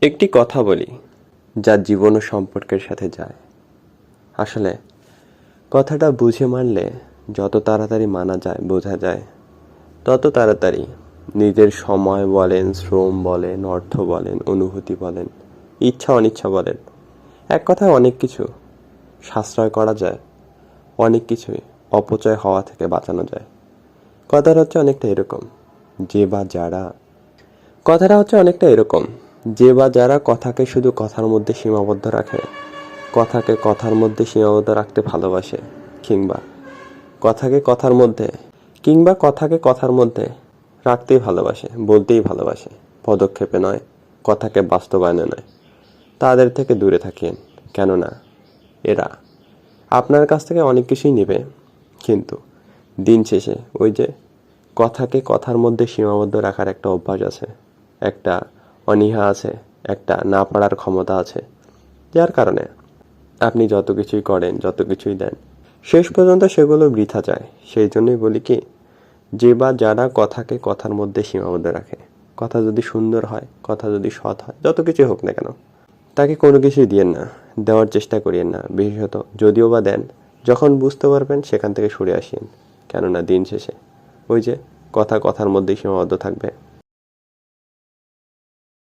একটি কথা বলি, যা জীবন ও সম্পর্কের সাথে যায়। আসলে কথাটা বুঝে মানলে যত তাড়াতাড়ি মানা যায়, বোঝা যায়, তত তাড়াতাড়ি নিজের সময় বলেন, শ্রম বলেন, অর্থ বলেন, অনুভূতি বলেন, ইচ্ছা অনিচ্ছা বলেন, এক কথায় অনেক কিছু সাশ্রয় করা যায়, অনেক কিছুই অপচয় হওয়া থেকে বাঁচানো যায়। কথাটা হচ্ছে অনেকটা এরকম, যে বা যারা কথাটা হচ্ছে অনেকটা এরকম যে বা যারা কথাকে শুধু কথার মধ্যে সীমাবদ্ধ রাখে, কথাকে কথার মধ্যে সীমাবদ্ধ রাখতে ভালোবাসে, কিংবা কথাকে কথার মধ্যে কথাকে কথার মধ্যে রাখতেই ভালোবাসে, বলতেই ভালোবাসে, পদক্ষেপে নয়, কথাকে বাস্তবায়নে নয়, তাদের থেকে দূরে থাকেন। কেননা এরা আপনার কাছ থেকে অনেক কিছুই নেবে, কিন্তু দিন শেষে ওই যে কথাকে কথার মধ্যে সীমাবদ্ধ রাখার একটা অভ্যাস আছে, একটা অনীহা আছে, একটা না পারার ক্ষমতা আছে, যার কারণে আপনি যত কিছুই করেন, যত কিছুই দেন, শেষ পর্যন্ত সেগুলো বৃথা যায়। সেই জন্যই বলি কি, যে বা যারা কথাকে কথার মধ্যে সীমাবদ্ধ রাখে, কথা যদি সুন্দর হয়, কথা যদি সৎ হয়, যত কিছুই হোক না কেন, তাকে কোনো কিছুই দিয়েন না, দেওয়ার চেষ্টা করিয়েন না। বিশেষত যদিও বা দেন, যখন বুঝতে পারবেন সেখান থেকে সরে আসেন। কেননা দিন শেষে ওই যে কথা কথার মধ্যেই সীমাবদ্ধ থাকবে।